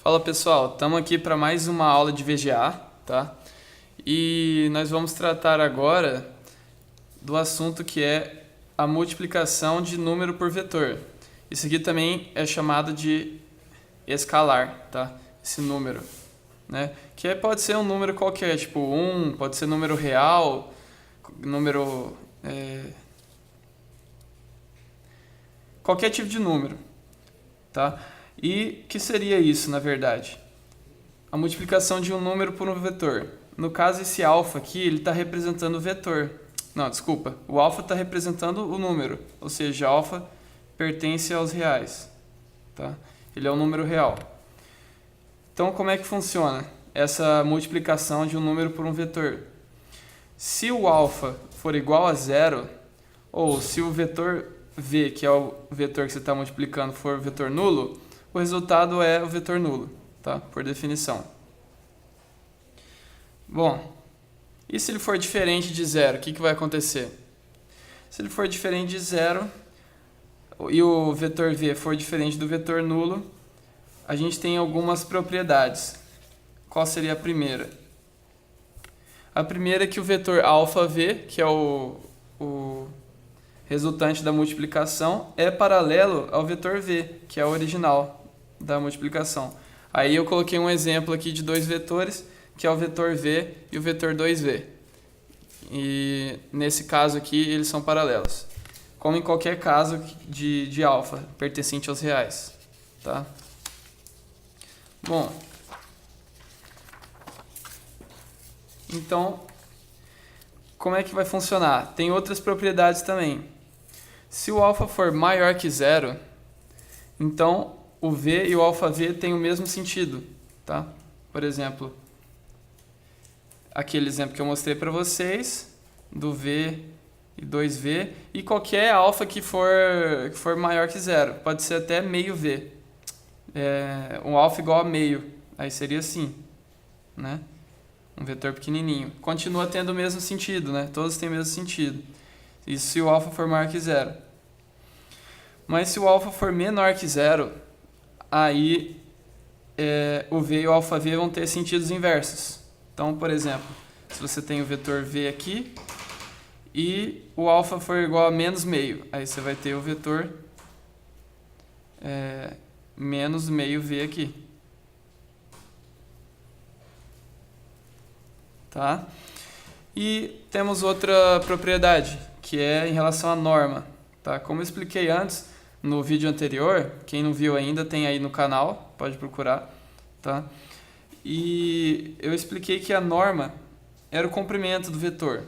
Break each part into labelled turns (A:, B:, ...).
A: Fala pessoal, estamos aqui para mais uma aula de VGA, tá? E nós vamos tratar agora do assunto que é a multiplicação de número por vetor. Isso aqui também é chamado de escalar, tá? Esse número, né? Que pode ser um número qualquer, tipo 1, pode ser número real, número... qualquer tipo de número, tá? E que seria isso, na verdade? A multiplicação de um número por um vetor. No caso, esse alfa aqui, ele está representando o vetor. Não, desculpa. O alfa está representando o número. Ou seja, alfa pertence aos reais. Tá? Ele é um número real. Então, como é que funciona essa multiplicação de um número por um vetor? Se o alfa for igual a zero, ou se o vetor v, que é o vetor que você está multiplicando, for vetor nulo, o resultado é o vetor nulo, tá? Por definição. Bom, e se ele for diferente de zero, o que vai acontecer? Se ele for diferente de zero e o vetor v for diferente do vetor nulo, a gente tem algumas propriedades. Qual seria a primeira? A primeira é que o vetor alfa v, que é o resultante da multiplicação, é paralelo ao vetor v, que é o original da multiplicação. Aí eu coloquei um exemplo aqui de dois vetores, que é o vetor v e o vetor 2v. E nesse caso aqui eles são paralelos, como em qualquer caso de alfa pertencente aos reais, tá? Bom, então como é que vai funcionar? Tem outras propriedades também. Se o alfa for maior que zero, então o v e o alfa v têm o mesmo sentido, tá? Por exemplo, aquele exemplo que eu mostrei para vocês, do v e 2v, e qualquer alfa que for maior que zero, pode ser até meio v. Um alfa igual a meio, aí seria assim, né? Um vetor pequenininho. Continua tendo o mesmo sentido, né? Todos têm o mesmo sentido. Isso se o alfa for maior que zero. Mas se o alfa for menor que zero, aí o v e o alfa v vão ter sentidos inversos. Então, por exemplo, se você tem o vetor v aqui e o alfa for igual a menos meio, aí você vai ter o vetor menos meio v aqui. Tá? E temos outra propriedade, que é em relação à norma. Tá? Como eu expliquei antes, no vídeo anterior, quem não viu ainda tem aí no canal, pode procurar. Tá? E eu expliquei que a norma era o comprimento do vetor.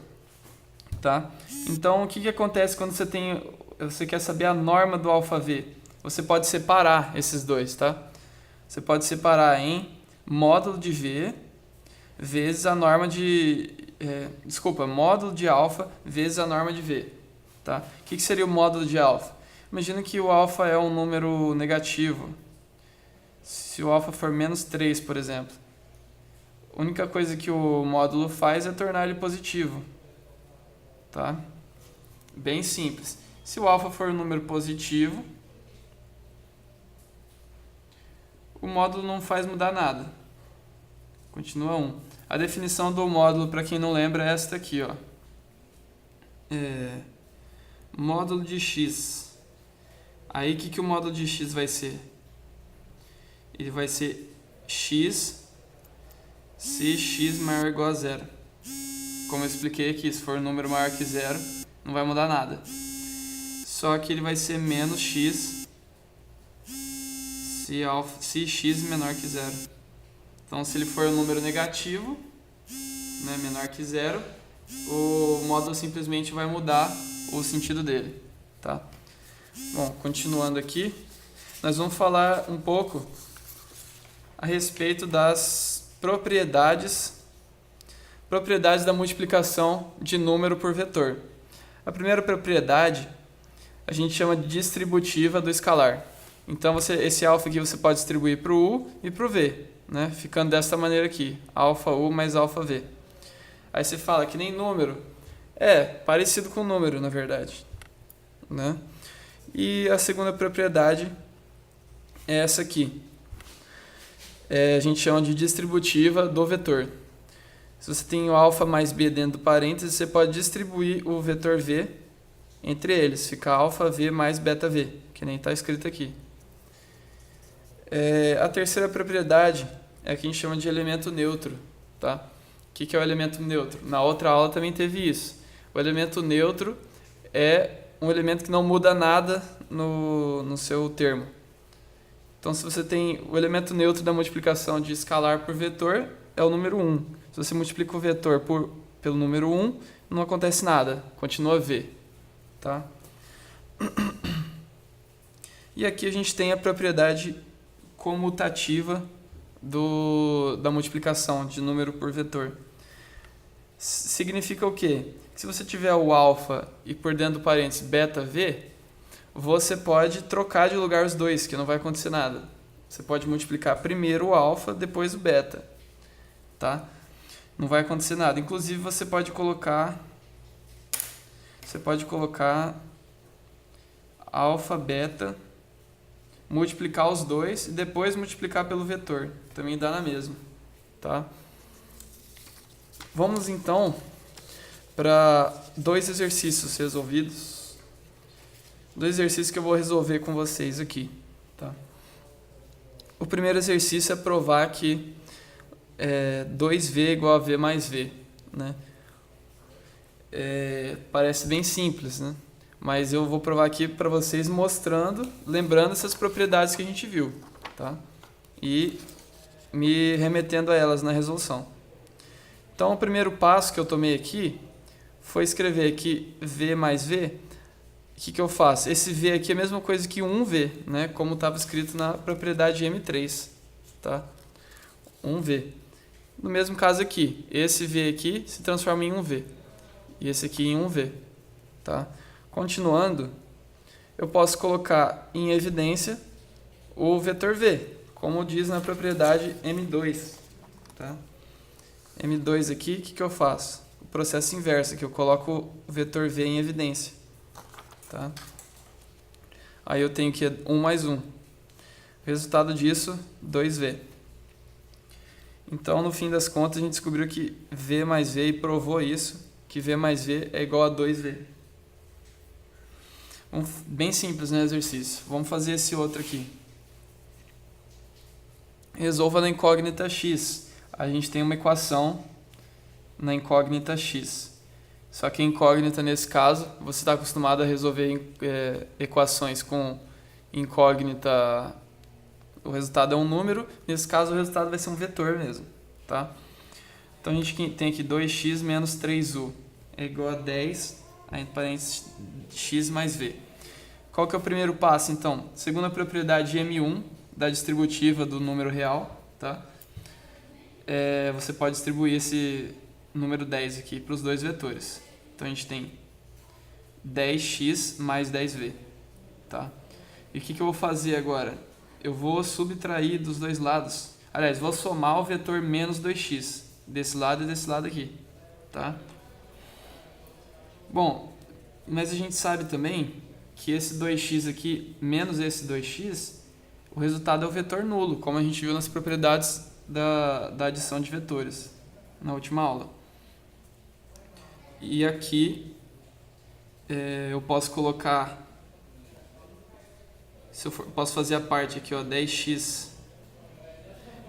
A: Tá? Então, o que acontece quando você quer saber a norma do alfa v? Você pode separar esses dois. Tá? Você pode separar em módulo de v vezes a norma de... módulo de alfa vezes a norma de v. Tá? O que seria o módulo de alfa? Imagina que o alfa é um número negativo. Se o alfa for menos 3, por exemplo. A única coisa que o módulo faz é tornar ele positivo. Tá? Bem simples. Se o alfa for um número positivo, o módulo não faz mudar nada. Continua 1. A definição do módulo, para quem não lembra, é esta aqui, ó. Módulo de x. Aí, o que o módulo de x vai ser? Ele vai ser x se x maior ou igual a zero. Como eu expliquei aqui, se for um número maior que zero, não vai mudar nada. Só que ele vai ser menos x se x menor que zero. Então, se ele for um número negativo, né, menor que zero, o módulo simplesmente vai mudar o sentido dele. Tá? Bom, continuando aqui, nós vamos falar um pouco a respeito das propriedades da multiplicação de número por vetor. A primeira propriedade a gente chama de distributiva do escalar. Então, esse alfa aqui você pode distribuir para o u e para o v. Né? Ficando dessa maneira aqui, alfa u mais alfa v. Aí você fala que nem número. Parecido com número, na verdade. Né? E a segunda propriedade é essa aqui. a gente chama de distributiva do vetor. Se você tem o alfa mais b dentro do parênteses, você pode distribuir o vetor v entre eles. Fica alfa v mais beta v, que nem está escrito aqui. A terceira propriedade é a que a gente chama de elemento neutro. Tá? O que é o elemento neutro? Na outra aula também teve isso. O elemento neutro é um elemento que não muda nada no seu termo. Então, se você tem o elemento neutro da multiplicação de escalar por vetor, é o número 1. Se você multiplica o vetor pelo número 1, não acontece nada, continua v. Tá? E aqui a gente tem a propriedade comutativa da multiplicação de número por vetor. Significa o quê? Que se você tiver o alfa e por dentro do parênteses beta v, você pode trocar de lugar os dois, que não vai acontecer nada. Você pode multiplicar primeiro o alfa, depois o beta. Tá? Não vai acontecer nada. Inclusive, você pode colocar alfa, beta, multiplicar os dois e depois multiplicar pelo vetor. Também dá na mesma. Tá? Vamos, então, para 2 exercícios resolvidos. 2 exercícios que eu vou resolver com vocês aqui. Tá? O primeiro exercício é provar que 2v é igual a v mais v. Né? Parece bem simples, né? Mas eu vou provar aqui para vocês mostrando, lembrando essas propriedades que a gente viu. Tá? E me remetendo a elas na resolução. Então, o primeiro passo que eu tomei aqui foi escrever aqui v mais v. O que eu faço? Esse v aqui é a mesma coisa que 1v, né? Como estava escrito na propriedade M3. Tá? 1v. No mesmo caso aqui, esse v aqui se transforma em 1v. E esse aqui em 1v. Tá? Continuando, eu posso colocar em evidência o vetor v, como diz na propriedade M2. Tá? M2 aqui, o que eu faço? O processo inverso, que eu coloco o vetor v em evidência. Tá? Aí eu tenho que 1 mais 1. O resultado disso, 2v. Então, no fim das contas, a gente descobriu que v mais v e provou isso, que v mais v é igual a 2v. Bem simples, né, exercício. Vamos fazer esse outro aqui. Resolva na incógnita x. A gente tem uma equação na incógnita x. Só que a incógnita, nesse caso, você está acostumado a resolver equações com incógnita, o resultado é um número, nesse caso o resultado vai ser um vetor mesmo. Tá? Então a gente tem aqui 2x menos 3u é igual a 10, entre parênteses, x mais v. Qual que é o primeiro passo, então? Segundo a propriedade M1 da distributiva do número real, tá? Você pode distribuir esse número 10 aqui para os dois vetores. Então a gente tem 10x mais 10v. Tá? E o que eu vou fazer agora? Eu vou subtrair dos dois lados. Aliás, vou somar o vetor menos 2x desse lado e desse lado aqui. Tá? Bom, mas a gente sabe também que esse 2x aqui menos esse 2x, o resultado é o vetor nulo, como a gente viu nas propriedades da adição de vetores na última aula. E aqui eu posso colocar, posso fazer a parte aqui, ó, 10x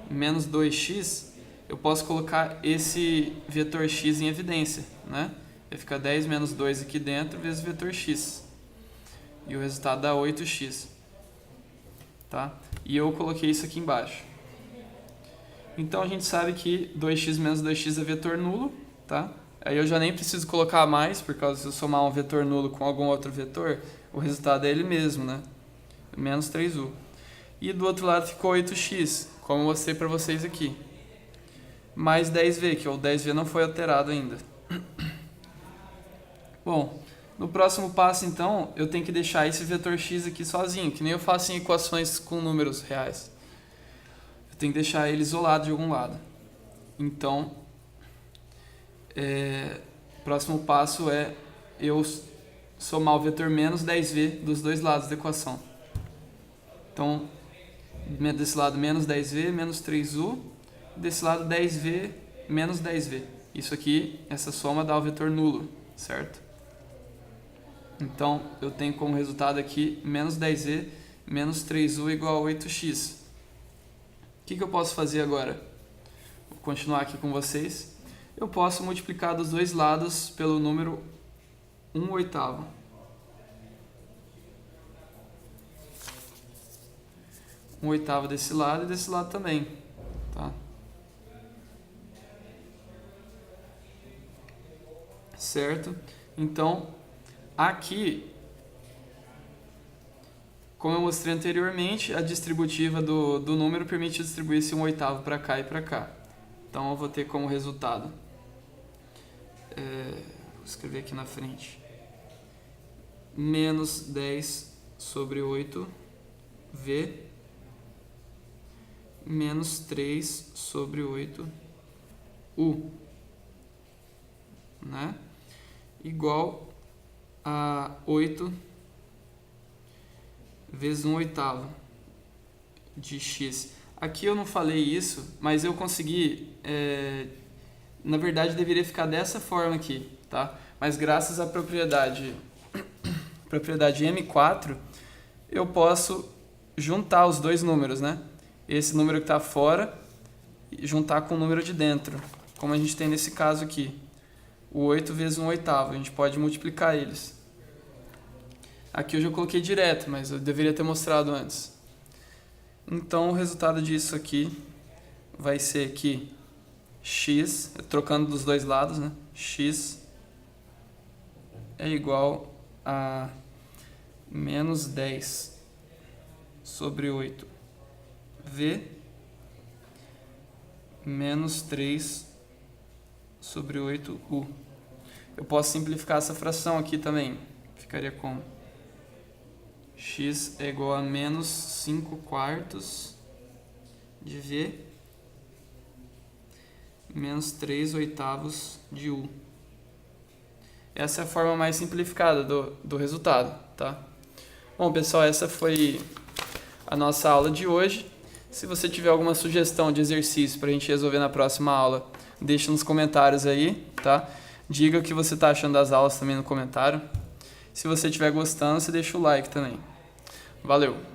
A: menos 2x, eu posso colocar esse vetor x em evidência, né? Vai ficar 10 menos 2 aqui dentro vezes o vetor x. E o resultado dá 8x. Tá? E eu coloquei isso aqui embaixo. Então a gente sabe que 2x menos 2x é vetor nulo. Tá? Aí eu já nem preciso colocar mais, por causa se eu somar um vetor nulo com algum outro vetor, o resultado é ele mesmo, né? Menos 3u. E do outro lado ficou 8x, como eu mostrei para vocês aqui. Mais 10v, que o 10v não foi alterado ainda. Bom, no próximo passo, então, eu tenho que deixar esse vetor x aqui sozinho, que nem eu faço em equações com números reais. Eu tenho que deixar ele isolado de algum lado. Então, o próximo passo é eu somar o vetor menos 10v dos dois lados da equação. Então, desse lado menos 10v, menos 3u, desse lado 10v, menos 10v. Isso aqui, essa soma dá o vetor nulo, certo? Então, eu tenho como resultado aqui menos 10v, menos 3u igual a 8x. O que eu posso fazer agora? Vou continuar aqui com vocês. Eu posso multiplicar dos dois lados pelo número 1/8. 1/8 desse lado e desse lado também, tá? Certo? Então, aqui, como eu mostrei anteriormente, a distributiva do número permite distribuir esse 1/8 para cá e para cá. Então, eu vou ter como resultado, vou escrever aqui na frente, menos 10 sobre 8v menos 3 sobre 8u, né? Igual a 8 vezes 1/8 de x. Aqui eu não falei isso, mas eu consegui, na verdade deveria ficar dessa forma aqui, tá? Mas graças à propriedade M4, eu posso juntar os dois números, né? Esse número que está fora e juntar com o número de dentro, como a gente tem nesse caso aqui. O 8 vezes 1/8, a gente pode multiplicar eles. Aqui eu já coloquei direto, mas eu deveria ter mostrado antes. Então o resultado disso aqui vai ser que x, trocando dos dois lados, né? X é igual a menos 10 sobre 8v menos 3 sobre 8u. Eu posso simplificar essa fração aqui também. Ficaria como? X é igual a menos 5/4 de v menos 3/8 de u. Essa é a forma mais simplificada do resultado, tá? Bom, pessoal, essa foi a nossa aula de hoje. Se você tiver alguma sugestão de exercício para a gente resolver na próxima aula, deixa nos comentários aí, tá? Diga o que você está achando das aulas também no comentário. Se você estiver gostando, você deixa o like também. Valeu!